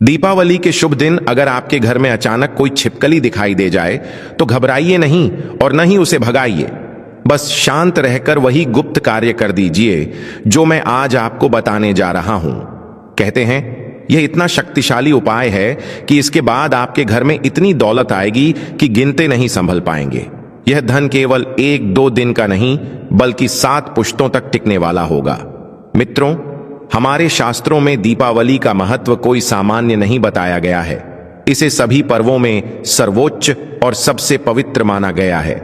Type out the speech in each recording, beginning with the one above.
दीपावली के शुभ दिन अगर आपके घर में अचानक कोई छिपकली दिखाई दे जाए तो घबराइए नहीं और न ही उसे भगाइए। बस शांत रहकर वही गुप्त कार्य कर दीजिए जो मैं आज आपको बताने जा रहा हूं। कहते हैं यह इतना शक्तिशाली उपाय है कि इसके बाद आपके घर में इतनी दौलत आएगी कि गिनते नहीं संभल पाएंगे। यह धन केवल 1-2 दिन का नहीं बल्कि 7 पुश्तों तक टिकने वाला होगा। मित्रों, हमारे शास्त्रों में दीपावली का महत्व कोई सामान्य नहीं बताया गया है। इसे सभी पर्वों में सर्वोच्च और सबसे पवित्र माना गया है,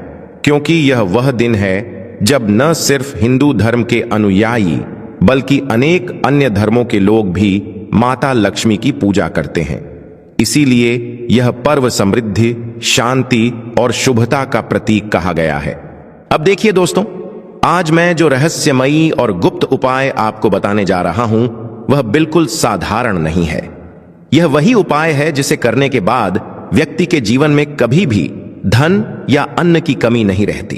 क्योंकि यह वह दिन है जब न सिर्फ हिंदू धर्म के अनुयायी बल्कि अनेक अन्य धर्मों के लोग भी माता लक्ष्मी की पूजा करते हैं। इसीलिए यह पर्व समृद्धि, शांति और शुभता का प्रतीक कहा गया है। अब देखिए दोस्तों, आज मैं जो रहस्यमयी और गुप्त उपाय आपको बताने जा रहा हूं वह बिल्कुल साधारण नहीं है। यह वही उपाय है जिसे करने के बाद व्यक्ति के जीवन में कभी भी धन या अन्न की कमी नहीं रहती।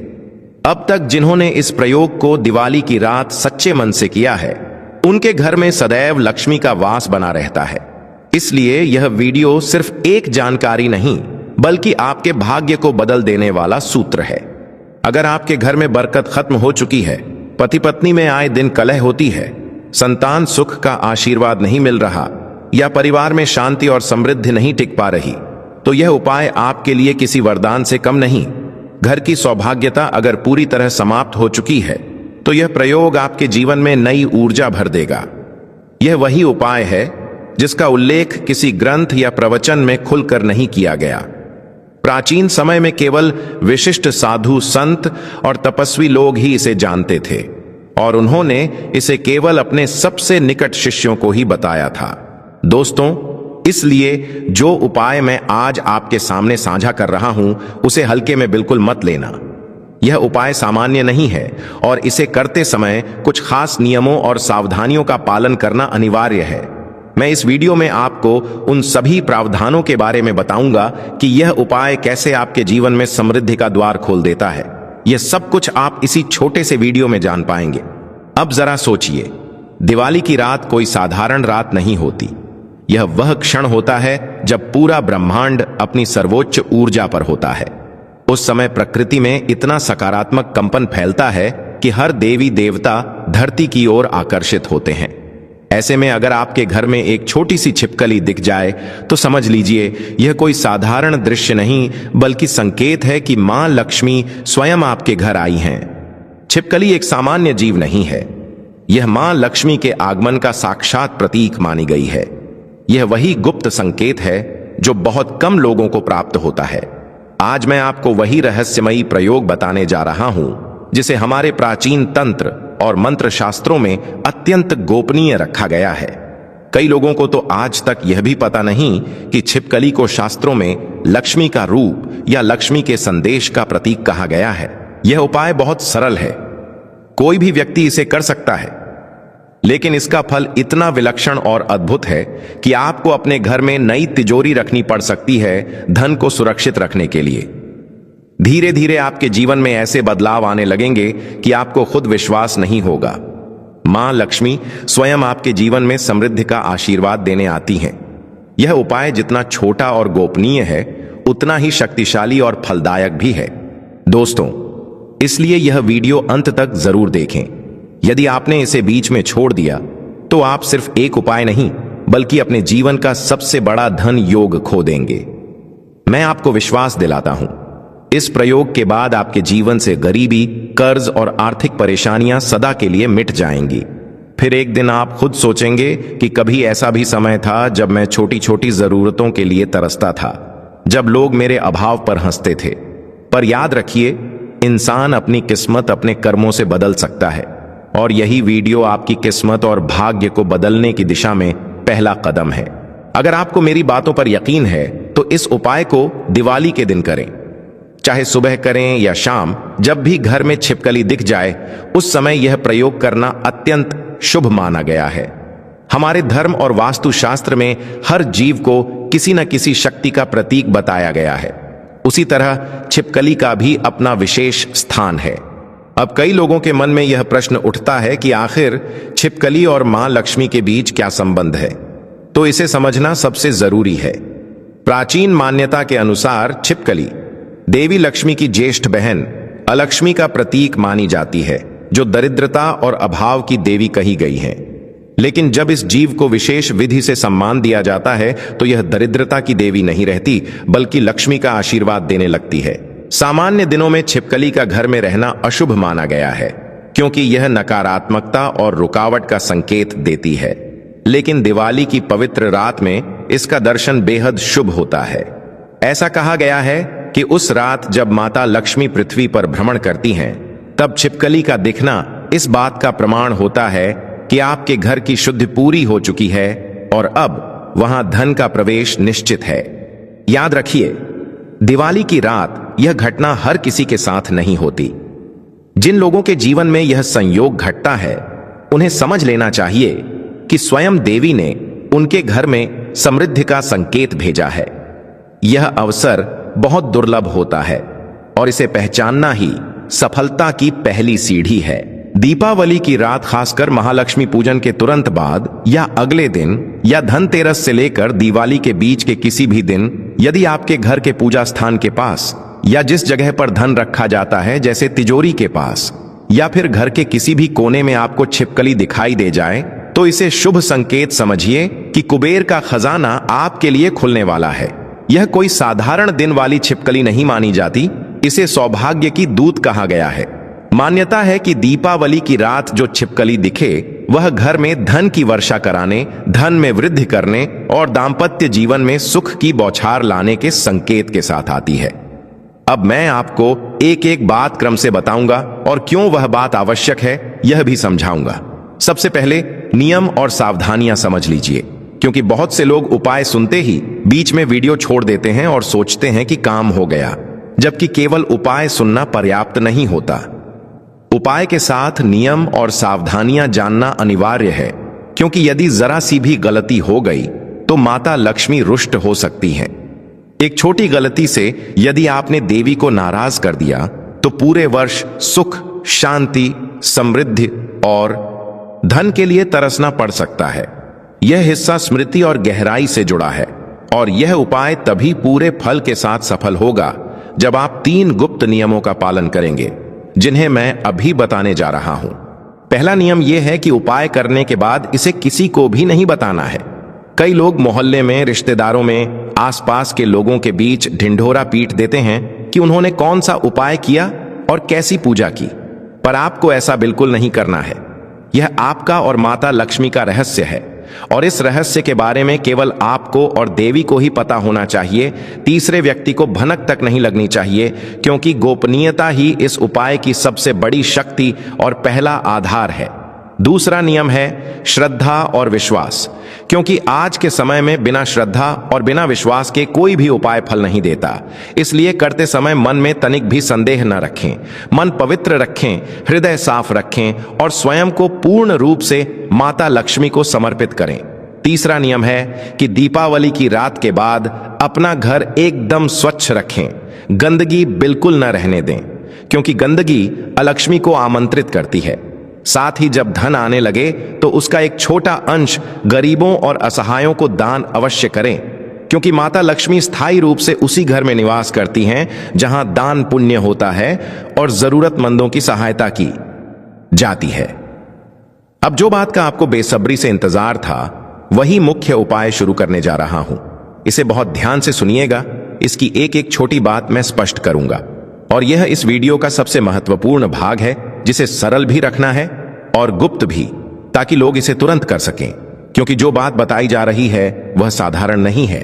अब तक जिन्होंने इस प्रयोग को दिवाली की रात सच्चे मन से किया है उनके घर में सदैव लक्ष्मी का वास बना रहता है। इसलिए यह वीडियो सिर्फ एक जानकारी नहीं बल्कि आपके भाग्य को बदल देने वाला सूत्र है। अगर आपके घर में बरकत खत्म हो चुकी है, पति पत्नी में आए दिन कलह होती है, संतान सुख का आशीर्वाद नहीं मिल रहा या परिवार में शांति और समृद्धि नहीं टिक पा रही, तो यह उपाय आपके लिए किसी वरदान से कम नहीं। घर की सौभाग्यता अगर पूरी तरह समाप्त हो चुकी है तो यह प्रयोग आपके जीवन में नई ऊर्जा भर देगा। यह वही उपाय है जिसका उल्लेख किसी ग्रंथ या प्रवचन में खुलकर नहीं किया गया। प्राचीन समय में केवल विशिष्ट साधु, संत और तपस्वी लोग ही इसे जानते थे और उन्होंने इसे केवल अपने सबसे निकट शिष्यों को ही बताया था। दोस्तों, इसलिए जो उपाय मैं आज आपके सामने साझा कर रहा हूं उसे हल्के में बिल्कुल मत लेना। यह उपाय सामान्य नहीं है और इसे करते समय कुछ खास नियमों और सावधानियों का पालन करना अनिवार्य है। मैं इस वीडियो में आपको उन सभी प्रावधानों के बारे में बताऊंगा कि यह उपाय कैसे आपके जीवन में समृद्धि का द्वार खोल देता है। यह सब कुछ आप इसी छोटे से वीडियो में जान पाएंगे। अब जरा सोचिए, दिवाली की रात कोई साधारण रात नहीं होती। यह वह क्षण होता है जब पूरा ब्रह्मांड अपनी सर्वोच्च ऊर्जा पर होता है। उस समय प्रकृति में इतना सकारात्मक कंपन फैलता है कि हर देवी देवता धरती की ओर आकर्षित होते हैं। ऐसे में अगर आपके घर में एक छोटी सी छिपकली दिख जाए तो समझ लीजिए यह कोई साधारण दृश्य नहीं बल्कि संकेत है कि मां लक्ष्मी स्वयं आपके घर आई हैं। छिपकली एक सामान्य जीव नहीं है, यह मां लक्ष्मी के आगमन का साक्षात प्रतीक मानी गई है। यह वही गुप्त संकेत है जो बहुत कम लोगों को प्राप्त होता है। आज मैं आपको वही रहस्यमयी प्रयोग बताने जा रहा हूं जिसे हमारे प्राचीन तंत्र और मंत्र शास्त्रों में अत्यंत गोपनीय रखा गया है। कई लोगों को तो आज तक यह भी पता नहीं कि छिपकली को शास्त्रों में लक्ष्मी का रूप या लक्ष्मी के संदेश का प्रतीक कहा गया है। यह उपाय बहुत सरल है, कोई भी व्यक्ति इसे कर सकता है, लेकिन इसका फल इतना विलक्षण और अद्भुत है कि आपको अपने घर में नई तिजोरी रखनी पड़ सकती है धन को सुरक्षित रखने के लिए। धीरे धीरे आपके जीवन में ऐसे बदलाव आने लगेंगे कि आपको खुद विश्वास नहीं होगा। मां लक्ष्मी स्वयं आपके जीवन में समृद्धि का आशीर्वाद देने आती हैं। यह उपाय जितना छोटा और गोपनीय है उतना ही शक्तिशाली और फलदायक भी है। दोस्तों, इसलिए यह वीडियो अंत तक जरूर देखें। यदि आपने इसे बीच में छोड़ दिया तो आप सिर्फ एक उपाय नहीं बल्कि अपने जीवन का सबसे बड़ा धन योग खो देंगे। मैं आपको विश्वास दिलाता हूं, इस प्रयोग के बाद आपके जीवन से गरीबी, कर्ज और आर्थिक परेशानियां सदा के लिए मिट जाएंगी। फिर एक दिन आप खुद सोचेंगे कि कभी ऐसा भी समय था जब मैं छोटी छोटी जरूरतों के लिए तरसता था, जब लोग मेरे अभाव पर हंसते थे। पर याद रखिए, इंसान अपनी किस्मत अपने कर्मों से बदल सकता है और यही वीडियो आपकी किस्मत और भाग्य को बदलने की दिशा में पहला कदम है। अगर आपको मेरी बातों पर यकीन है तो इस उपाय को दिवाली के दिन करें, चाहे सुबह करें या शाम। जब भी घर में छिपकली दिख जाए उस समय यह प्रयोग करना अत्यंत शुभ माना गया है। हमारे धर्म और वास्तुशास्त्र में हर जीव को किसी न किसी शक्ति का प्रतीक बताया गया है। उसी तरह छिपकली का भी अपना विशेष स्थान है। अब कई लोगों के मन में यह प्रश्न उठता है कि आखिर छिपकली और मां लक्ष्मी के बीच क्या संबंध है। तो इसे समझना सबसे जरूरी है। प्राचीन मान्यता के अनुसार छिपकली देवी लक्ष्मी की ज्येष्ठ बहन अलक्ष्मी का प्रतीक मानी जाती है, जो दरिद्रता और अभाव की देवी कही गई है। लेकिन जब इस जीव को विशेष विधि से सम्मान दिया जाता है तो यह दरिद्रता की देवी नहीं रहती, बल्कि लक्ष्मी का आशीर्वाद देने लगती है। सामान्य दिनों में छिपकली का घर में रहना अशुभ माना गया है, क्योंकि यह नकारात्मकता और रुकावट का संकेत देती है। लेकिन दिवाली की पवित्र रात में इसका दर्शन बेहद शुभ होता है। ऐसा कहा गया है कि उस रात जब माता लक्ष्मी पृथ्वी पर भ्रमण करती हैं, तब छिपकली का दिखना इस बात का प्रमाण होता है कि आपके घर की शुद्धि पूरी हो चुकी है और अब वहां धन का प्रवेश निश्चित है। याद रखिए, दिवाली की रात यह घटना हर किसी के साथ नहीं होती। जिन लोगों के जीवन में यह संयोग घटता है, उन्हें समझ लेना चाहिए कि स्वयं देवी ने उनके घर में समृद्धि का संकेत भेजा है। यह अवसर बहुत दुर्लभ होता है और इसे पहचानना ही सफलता की पहली सीढ़ी है। दीपावली की रात, खासकर महालक्ष्मी पूजन के तुरंत बाद या अगले दिन या धनतेरस से लेकर दिवाली के बीच के किसी भी दिन, यदि आपके घर के पूजा स्थान के पास या जिस जगह पर धन रखा जाता है, जैसे तिजोरी के पास या फिर घर के किसी भी कोने में आपको छिपकली दिखाई दे जाए, तो इसे शुभ संकेत समझिए कि कुबेर का खजाना आपके लिए खुलने वाला है। यह कोई साधारण दिन वाली छिपकली नहीं मानी जाती, इसे सौभाग्य की दूत कहा गया है। मान्यता है कि दीपावली की रात जो छिपकली दिखे, वह घर में धन की वर्षा कराने, धन में वृद्धि करने और दाम्पत्य जीवन में सुख की बौछार लाने के संकेत के साथ आती है। अब मैं आपको एक एक बात क्रम से बताऊंगा और क्यों वह बात आवश्यक है, यह भी समझाऊंगा। सबसे पहले नियम और सावधानियां समझ लीजिए, क्योंकि बहुत से लोग उपाय सुनते ही बीच में वीडियो छोड़ देते हैं और सोचते हैं कि काम हो गया, जबकि केवल उपाय सुनना पर्याप्त नहीं होता। उपाय के साथ नियम और सावधानियां जानना अनिवार्य है, क्योंकि यदि जरा सी भी गलती हो गई तो माता लक्ष्मी रुष्ट हो सकती हैं। एक छोटी गलती से यदि आपने देवी को नाराज कर दिया तो पूरे वर्ष सुख, शांति, समृद्धि और धन के लिए तरसना पड़ सकता है। यह हिस्सा स्मृति और गहराई से जुड़ा है और यह उपाय तभी पूरे फल के साथ सफल होगा जब आप 3 गुप्त नियमों का पालन करेंगे, जिन्हें मैं अभी बताने जा रहा हूं। पहला नियम यह है कि उपाय करने के बाद इसे किसी को भी नहीं बताना है। कई लोग मोहल्ले में, रिश्तेदारों में, आसपास के लोगों के बीच ढिंढोरा पीट देते हैं कि उन्होंने कौन सा उपाय किया और कैसी पूजा की, पर आपको ऐसा बिल्कुल नहीं करना है। यह आपका और माता लक्ष्मी का रहस्य है और इस रहस्य के बारे में केवल आपको और देवी को ही पता होना चाहिए। तीसरे व्यक्ति को भनक तक नहीं लगनी चाहिए, क्योंकि गोपनीयता ही इस उपाय की सबसे बड़ी शक्ति और पहला आधार है। दूसरा नियम है श्रद्धा और विश्वास, क्योंकि आज के समय में बिना श्रद्धा और बिना विश्वास के कोई भी उपाय फल नहीं देता। इसलिए करते समय मन में तनिक भी संदेह न रखें, मन पवित्र रखें, हृदय साफ रखें और स्वयं को पूर्ण रूप से माता लक्ष्मी को समर्पित करें। तीसरा नियम है कि दीपावली की रात के बाद अपना घर एकदम स्वच्छ रखें, गंदगी बिल्कुल न रहने दें, क्योंकि गंदगी अलक्ष्मी को आमंत्रित करती है। साथ ही जब धन आने लगे तो उसका एक छोटा अंश गरीबों और असहायों को दान अवश्य करें, क्योंकि माता लक्ष्मी स्थायी रूप से उसी घर में निवास करती हैं जहां दान पुण्य होता है और जरूरतमंदों की सहायता की जाती है। अब जो बात का आपको बेसब्री से इंतजार था, वही मुख्य उपाय शुरू करने जा रहा हूं। इसे बहुत ध्यान से सुनिएगा, इसकी एक एक छोटी बात मैं स्पष्ट करूंगा और यह इस वीडियो का सबसे महत्वपूर्ण भाग है, जिसे सरल भी रखना है और गुप्त भी, ताकि लोग इसे तुरंत कर सकें, क्योंकि जो बात बताई जा रही है वह साधारण नहीं है।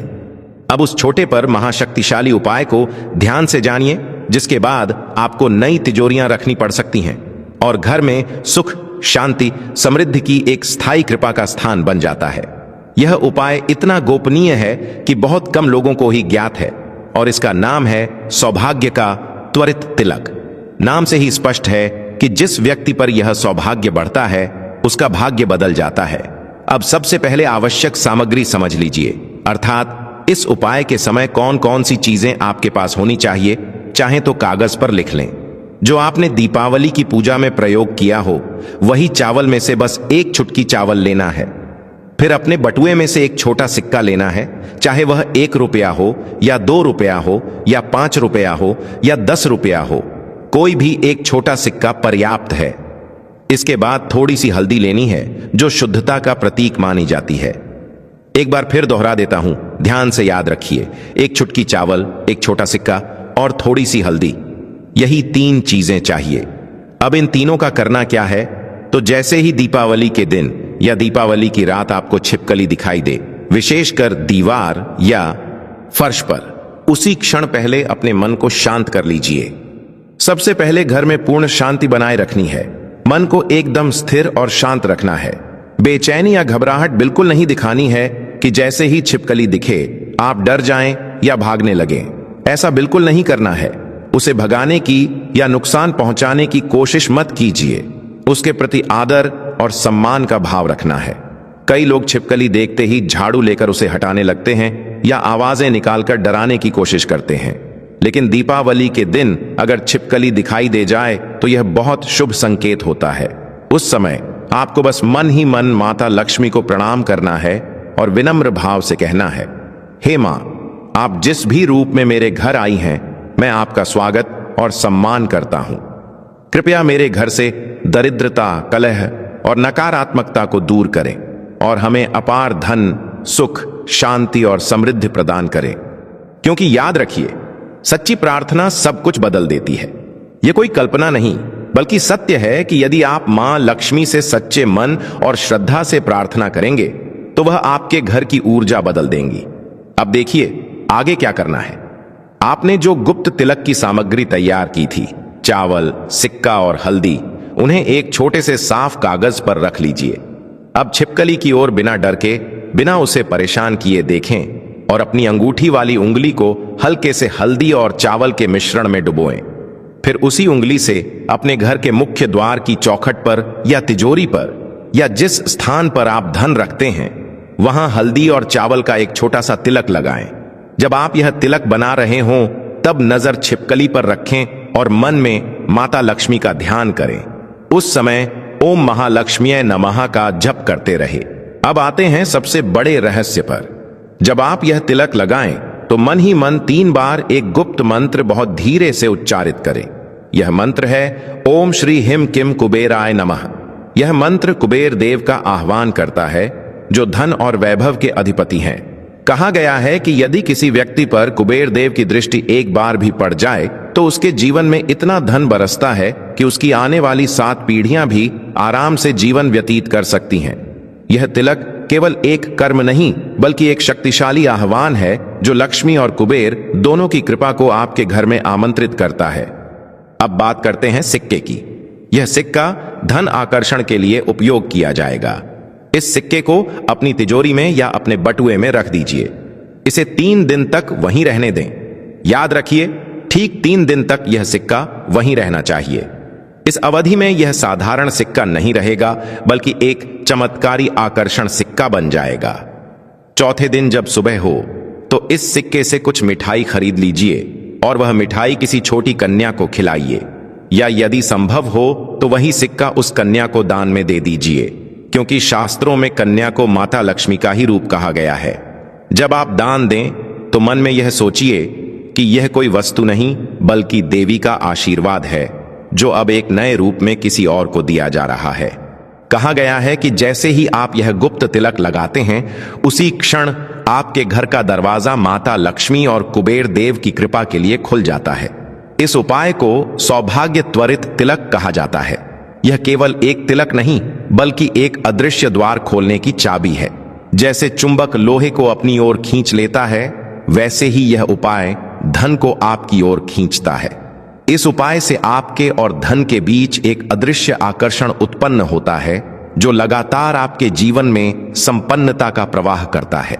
अब उस छोटे पर महाशक्तिशाली उपाय को ध्यान से जानिए, जिसके बाद आपको नई तिजोरियां रखनी पड़ सकती हैं और घर में सुख, शांति, समृद्धि की एक स्थायी कृपा का स्थान बन जाता है। यह उपाय इतना गोपनीय है कि बहुत कम लोगों को ही ज्ञात है और इसका नाम है सौभाग्य का त्वरित तिलक। नाम से ही स्पष्ट है कि जिस व्यक्ति पर यह सौभाग्य बढ़ता है, उसका भाग्य बदल जाता है। अब सबसे पहले आवश्यक सामग्री समझ लीजिए, अर्थात इस उपाय के समय कौन कौन सी चीजें आपके पास होनी चाहिए। चाहे तो कागज पर लिख लें। जो आपने दीपावली की पूजा में प्रयोग किया हो, वही चावल में से बस 1 चुटकी चावल लेना है। फिर अपने बटुए में से एक छोटा सिक्का लेना है, चाहे वह 1 रुपया हो या 2 रुपया हो या 5 रुपया हो या 10 रुपया हो, कोई भी एक छोटा सिक्का पर्याप्त है। इसके बाद थोड़ी सी हल्दी लेनी है जो शुद्धता का प्रतीक मानी जाती है। एक बार फिर दोहरा देता हूं, ध्यान से याद रखिए, 1 चुटकी चावल, 1 छोटा सिक्का और थोड़ी सी हल्दी, यही 3 चीजें चाहिए। अब इन तीनों का करना क्या है? तो जैसे ही दीपावली के दिन या दीपावली की रात आपको छिपकली दिखाई दे, विशेषकर दीवार या फर्श पर, उसी क्षण पहले अपने मन को शांत कर लीजिए। सबसे पहले घर में पूर्ण शांति बनाए रखनी है। मन को एकदम स्थिर और शांत रखना है। बेचैनी या घबराहट बिल्कुल नहीं दिखानी है कि जैसे ही छिपकली दिखे आप डर जाएं या भागने लगें। ऐसा बिल्कुल नहीं करना है। उसे भगाने की या नुकसान पहुंचाने की कोशिश मत कीजिए। उसके प्रति आदर और सम्मान का भाव रखना है। कई लोग छिपकली देखते ही झाड़ू लेकर उसे हटाने लगते हैं या आवाजें निकालकर डराने की कोशिश करते हैं। लेकिन दीपावली के दिन अगर छिपकली दिखाई दे जाए तो यह बहुत शुभ संकेत होता है। उस समय आपको बस मन ही मन माता लक्ष्मी को प्रणाम करना है और विनम्र भाव से कहना है, हे मां, आप जिस भी रूप में मेरे घर आई हैं, मैं आपका स्वागत और सम्मान करता हूं। कृपया मेरे घर से दरिद्रता, कलह और नकारात्मकता को दूर करें और हमें अपार धन, सुख, शांति और समृद्धि प्रदान करें। क्योंकि याद रखिए, सच्ची प्रार्थना सब कुछ बदल देती है। यह कोई कल्पना नहीं बल्कि सत्य है कि यदि आप मां लक्ष्मी से सच्चे मन और श्रद्धा से प्रार्थना करेंगे तो वह आपके घर की ऊर्जा बदल देंगी। अब देखिए आगे क्या करना है। आपने जो गुप्त तिलक की सामग्री तैयार की थी, चावल, सिक्का और हल्दी, उन्हें एक छोटे से साफ कागज पर रख लीजिए। अब छिपकली की ओर बिना डर के, बिना उसे परेशान किए देखें और अपनी अंगूठी वाली उंगली को हल्के से हल्दी और चावल के मिश्रण में डुबोएं। फिर उसी उंगली से अपने घर के मुख्य द्वार की चौखट पर या तिजोरी पर या जिस स्थान पर आप धन रखते हैं, वहां हल्दी और चावल का एक छोटा सा तिलक लगाएं। जब आप यह तिलक बना रहे हों तब नजर छिपकली पर रखें और मन में माता लक्ष्मी का ध्यान करें। उस समय ओम महालक्ष्मीय नमः का जप करते रहे। अब आते हैं सबसे बड़े रहस्य पर। जब आप यह तिलक लगाएं तो मन ही मन 3 बार एक गुप्त मंत्र बहुत धीरे से उच्चारित करें। यह मंत्र है ओम श्री हिम किम कुबेराय नमः। यह मंत्र कुबेर देव का आह्वान करता है जो धन और वैभव के अधिपति हैं। कहा गया है कि यदि किसी व्यक्ति पर कुबेर देव की दृष्टि एक बार भी पड़ जाए तो उसके जीवन में इतना धन बरसता है कि उसकी आने वाली 7 पीढ़ियां भी आराम से जीवन व्यतीत कर सकती हैं। यह तिलक केवल एक कर्म नहीं बल्कि एक शक्तिशाली आह्वान है जो लक्ष्मी और कुबेर दोनों की कृपा को आपके घर में आमंत्रित करता है। अब बात करते हैं सिक्के की। यह सिक्का धन आकर्षण के लिए उपयोग किया जाएगा। इस सिक्के को अपनी तिजोरी में या अपने बटुए में रख दीजिए। इसे 3 दिन तक वहीं रहने दें। याद रखिए, ठीक 3 दिन तक यह सिक्का वहीं रहना चाहिए। इस अवधि में यह साधारण सिक्का नहीं रहेगा बल्कि एक चमत्कारी आकर्षण सिक्का बन जाएगा। चौथे दिन जब सुबह हो तो इस सिक्के से कुछ मिठाई खरीद लीजिए और वह मिठाई किसी छोटी कन्या को खिलाइए, या यदि संभव हो तो वही सिक्का उस कन्या को दान में दे दीजिए, क्योंकि शास्त्रों में कन्या को माता लक्ष्मी का ही रूप कहा गया है। जब आप दान दें तो मन में यह सोचिए कि यह कोई वस्तु नहीं बल्कि देवी का आशीर्वाद है जो अब एक नए रूप में किसी और को दिया जा रहा है। कहा गया है कि जैसे ही आप यह गुप्त तिलक लगाते हैं उसी क्षण आपके घर का दरवाजा माता लक्ष्मी और कुबेर देव की कृपा के लिए खुल जाता है। इस उपाय को सौभाग्य त्वरित तिलक कहा जाता है। यह केवल एक तिलक नहीं बल्कि एक अदृश्य द्वार खोलने की चाबी है। जैसे चुंबक लोहे को अपनी ओर खींच लेता है, वैसे ही यह उपाय धन को आपकी ओर खींचता है। इस उपाय से आपके और धन के बीच एक अदृश्य आकर्षण उत्पन्न होता है जो लगातार आपके जीवन में संपन्नता का प्रवाह करता है।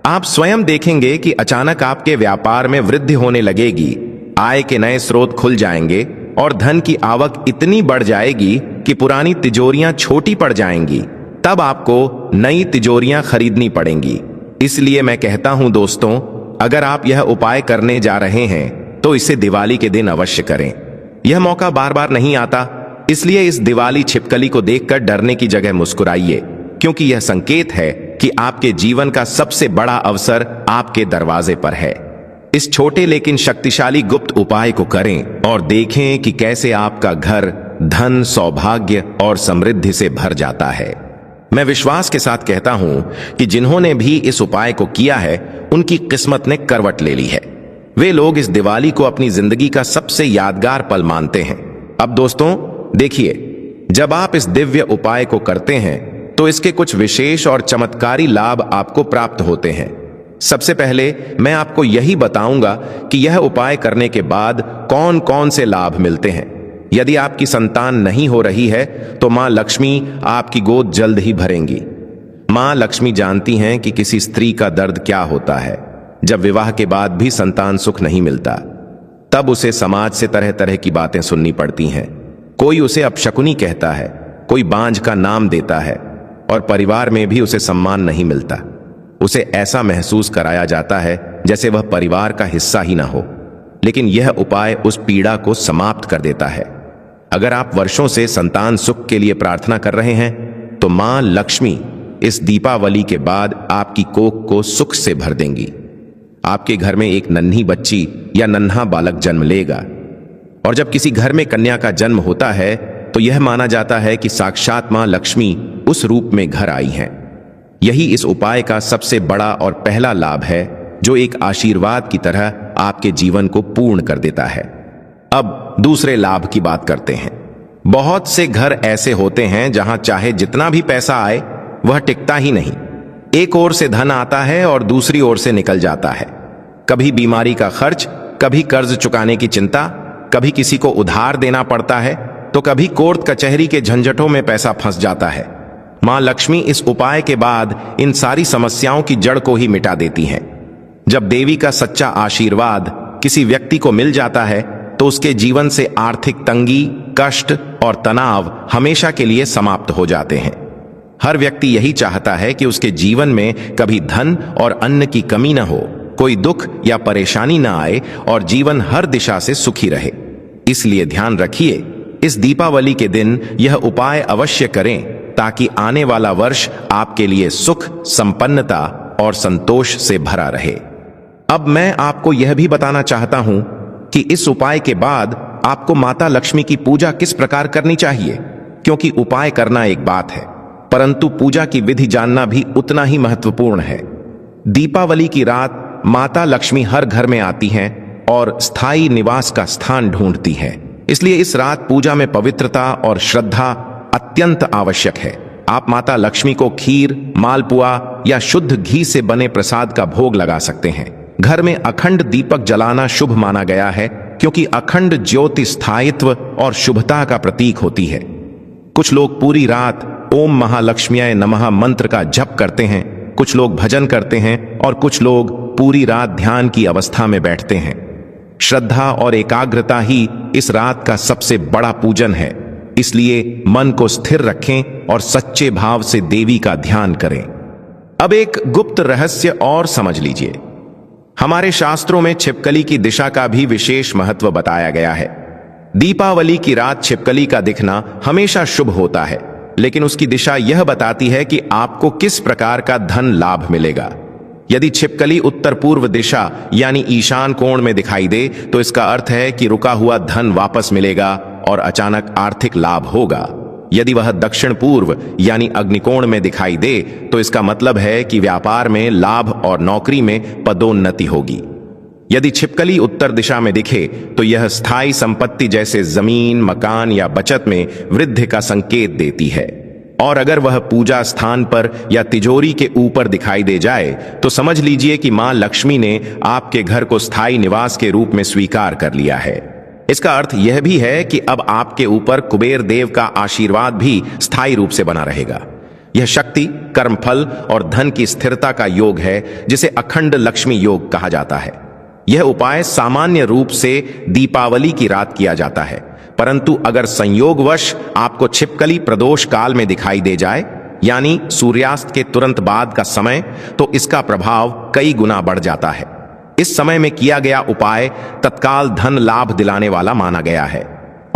आप स्वयं देखेंगे कि अचानक आपके व्यापार में वृद्धि होने लगेगी, आय के नए स्रोत खुल जाएंगे और धन की आवक इतनी बढ़ जाएगी कि पुरानी तिजोरियां छोटी पड़ जाएंगी। तब आपको नई तिजोरियां खरीदनी पड़ेंगी। इसलिए मैं कहता हूं दोस्तों, अगर आप यह उपाय करने जा रहे हैं तो इसे दिवाली के दिन अवश्य करें। यह मौका बार बार नहीं आता, इसलिए इस दिवाली छिपकली को देखकर डरने की जगह मुस्कुराइए, क्योंकि यह संकेत है कि आपके जीवन का सबसे बड़ा अवसर आपके दरवाजे पर है। इस छोटे लेकिन शक्तिशाली गुप्त उपाय को करें और देखें कि कैसे आपका घर धन, सौभाग्य और समृद्धि से भर जाता है। मैं विश्वास के साथ कहता हूं कि जिन्होंने भी इस उपाय को किया है उनकी किस्मत ने करवट ले ली है। वे लोग इस दिवाली को अपनी जिंदगी का सबसे यादगार पल मानते हैं। अब दोस्तों देखिए, जब आप इस दिव्य उपाय को करते हैं तो इसके कुछ विशेष और चमत्कारी लाभ आपको प्राप्त होते हैं। सबसे पहले मैं आपको यही बताऊंगा कि यह उपाय करने के बाद कौन कौन से लाभ मिलते हैं। यदि आपकी संतान नहीं हो रही है तो मां लक्ष्मी आपकी गोद जल्द ही भरेंगी। मां लक्ष्मी जानती हैं कि किसी स्त्री का दर्द क्या होता है। जब विवाह के बाद भी संतान सुख नहीं मिलता, तब उसे समाज से तरह तरह की बातें सुननी पड़ती हैं। कोई उसे अपशकुनी कहता है, कोई बांझ का नाम देता है और परिवार में भी उसे सम्मान नहीं मिलता। उसे ऐसा महसूस कराया जाता है जैसे वह परिवार का हिस्सा ही ना हो। लेकिन यह उपाय उस पीड़ा को समाप्त कर देता है। अगर आप वर्षों से संतान सुख के लिए प्रार्थना कर रहे हैं तो मां लक्ष्मी इस दीपावली के बाद आपकी कोख को सुख से भर देंगी। आपके घर में एक नन्ही बच्ची या नन्हा बालक जन्म लेगा। और जब किसी घर में कन्या का जन्म होता है तो यह माना जाता है कि साक्षात मां लक्ष्मी उस रूप में घर आई हैं। यही इस उपाय का सबसे बड़ा और पहला लाभ है, जो एक आशीर्वाद की तरह आपके जीवन को पूर्ण कर देता है। अब दूसरे लाभ की बात करते हैं। बहुत से घर ऐसे होते हैं जहां चाहे जितना भी पैसा आए वह टिकता ही नहीं। एक ओर से धन आता है और दूसरी ओर से निकल जाता है। कभी बीमारी का खर्च, कभी कर्ज चुकाने की चिंता, कभी किसी को उधार देना पड़ता है तो कभी कोर्ट कचहरी के झंझटों में पैसा फंस जाता है। मां लक्ष्मी इस उपाय के बाद इन सारी समस्याओं की जड़ को ही मिटा देती हैं। जब देवी का सच्चा आशीर्वाद किसी व्यक्ति को मिल जाता है तो उसके जीवन से आर्थिक तंगी, कष्ट और तनाव हमेशा के लिए समाप्त हो जाते हैं। हर व्यक्ति यही चाहता है कि उसके जीवन में कभी धन और अन्न की कमी न हो, कोई दुख या परेशानी न आए और जीवन हर दिशा से सुखी रहे। इसलिए ध्यान रखिए, इस दीपावली के दिन यह उपाय अवश्य करें ताकि आने वाला वर्ष आपके लिए सुख, संपन्नता और संतोष से भरा रहे। अब मैं आपको यह भी बताना चाहता हूं कि इस उपाय के बाद आपको माता लक्ष्मी की पूजा किस प्रकार करनी चाहिए, क्योंकि उपाय करना एक बात है, परंतु पूजा की विधि जानना भी उतना ही महत्वपूर्ण है। दीपावली की रात माता लक्ष्मी हर घर में आती हैं और स्थायी निवास का स्थान ढूंढती हैं। इसलिए इस रात पूजा में पवित्रता और श्रद्धा अत्यंत आवश्यक है। आप माता लक्ष्मी को खीर, मालपुआ या शुद्ध घी से बने प्रसाद का भोग लगा सकते हैं। घर में अखंड दीपक जलाना शुभ माना गया है, क्योंकि अखंड ज्योति स्थायित्व और शुभता का प्रतीक होती है। कुछ लोग पूरी रात ओम महालक्ष्म्याय नमः मंत्र का जप करते हैं, कुछ लोग भजन करते हैं और कुछ लोग पूरी रात ध्यान की अवस्था में बैठते हैं। श्रद्धा और एकाग्रता ही इस रात का सबसे बड़ा पूजन है। इसलिए मन को स्थिर रखें और सच्चे भाव से देवी का ध्यान करें। अब एक गुप्त रहस्य और समझ लीजिए। हमारे शास्त्रों में छिपकली की दिशा का भी विशेष महत्व बताया गया है। दीपावली की रात छिपकली का दिखना हमेशा शुभ होता है, लेकिन उसकी दिशा यह बताती है कि आपको किस प्रकार का धन लाभ मिलेगा। यदि छिपकली उत्तर पूर्व दिशा यानी ईशान कोण में दिखाई दे तो इसका अर्थ है कि रुका हुआ धन वापस मिलेगा और अचानक आर्थिक लाभ होगा। यदि वह दक्षिण पूर्व यानी अग्निकोण में दिखाई दे तो इसका मतलब है कि व्यापार में लाभ और नौकरी में पदोन्नति होगी। यदि छिपकली उत्तर दिशा में दिखे तो यह स्थायी संपत्ति जैसे जमीन, मकान या बचत में वृद्धि का संकेत देती है। और अगर वह पूजा स्थान पर या तिजोरी के ऊपर दिखाई दे जाए तो समझ लीजिए कि मां लक्ष्मी ने आपके घर को स्थायी निवास के रूप में स्वीकार कर लिया है। इसका अर्थ यह भी है कि अब आपके ऊपर कुबेर देव का आशीर्वाद भी स्थायी रूप से बना रहेगा। यह शक्ति, कर्मफल और धन की स्थिरता का योग है, जिसे अखंड लक्ष्मी योग कहा जाता है। यह उपाय सामान्य रूप से दीपावली की रात किया जाता है, परंतु अगर संयोगवश आपको छिपकली प्रदोष काल में दिखाई दे जाए, यानी सूर्यास्त के तुरंत बाद का समय, तो इसका प्रभाव कई गुना बढ़ जाता है। इस समय में किया गया उपाय तत्काल धन लाभ दिलाने वाला माना गया है।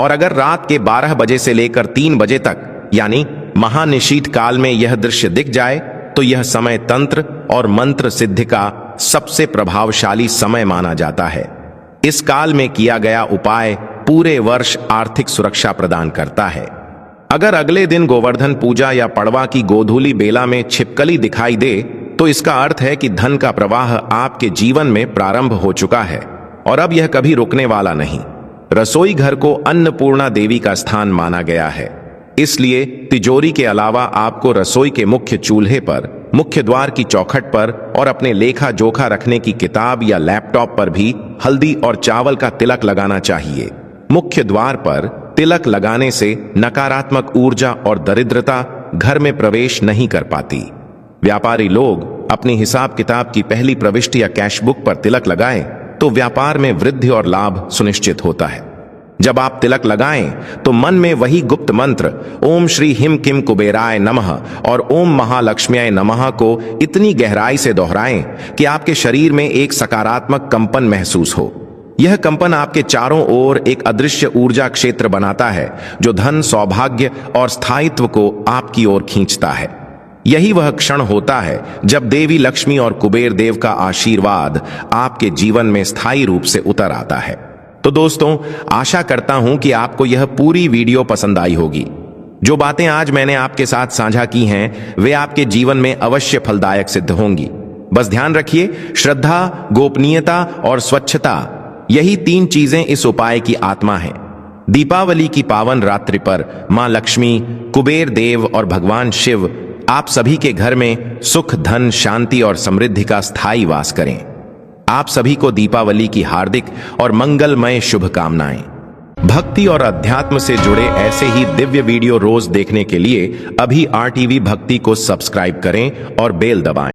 और अगर रात के 12 बजे से लेकर 3 बजे तक यानी महानिशीत काल में यह दृश्य दिख जाए तो यह समय तंत्र और मंत्र सिद्धि का सबसे प्रभावशाली समय माना जाता है। इस काल में किया गया उपाय पूरे वर्ष आर्थिक सुरक्षा प्रदान करता है। अगर अगले दिन गोवर्धन पूजा या पड़वा की गोधूली बेला में छिपकली दिखाई दे तो इसका अर्थ है कि धन का प्रवाह आपके जीवन में प्रारंभ हो चुका है और अब यह कभी रुकने वाला नहीं। रसोई घर को अन्नपूर्णा देवी का स्थान माना गया है, इसलिए तिजोरी के अलावा आपको रसोई के मुख्य चूल्हे पर, मुख्य द्वार की चौखट पर और अपने लेखा जोखा रखने की किताब या लैपटॉप पर भी हल्दी और चावल का तिलक लगाना चाहिए। मुख्य द्वार पर तिलक लगाने से नकारात्मक ऊर्जा और दरिद्रता घर में प्रवेश नहीं कर पाती। व्यापारी लोग अपनी हिसाब किताब की पहली प्रविष्टि या कैश बुक पर तिलक लगाएं तो व्यापार में वृद्धि और लाभ सुनिश्चित होता है। जब आप तिलक लगाएं तो मन में वही गुप्त मंत्र ओम श्री हिम किम कुबेराय नमः और ओम महालक्ष्म्याय नमः को इतनी गहराई से दोहराएं कि आपके शरीर में एक सकारात्मक कंपन महसूस हो। यह कंपन आपके चारों ओर एक अदृश्य ऊर्जा क्षेत्र बनाता है जो धन, सौभाग्य और स्थायित्व को आपकी ओर खींचता है। यही वह क्षण होता है जब देवी लक्ष्मी और कुबेर देव का आशीर्वाद आपके जीवन में स्थायी रूप से उतर आता है। तो दोस्तों, आशा करता हूं कि आपको यह पूरी वीडियो पसंद आई होगी। जो बातें आज मैंने आपके साथ साझा की हैं वे आपके जीवन में अवश्य फलदायक सिद्ध होंगी। बस ध्यान रखिए, श्रद्धा, गोपनीयता और स्वच्छता, यही 3 चीजें इस उपाय की आत्मा है। दीपावली की पावन रात्रि पर मां लक्ष्मी, कुबेर देव और भगवान शिव आप सभी के घर में सुख, धन, शांति और समृद्धि का स्थायी वास करें। आप सभी को दीपावली की हार्दिक और मंगलमय शुभकामनाएं। भक्ति और अध्यात्म से जुड़े ऐसे ही दिव्य वीडियो रोज देखने के लिए अभी RTV भक्ति को सब्सक्राइब करें और बेल दबाएं।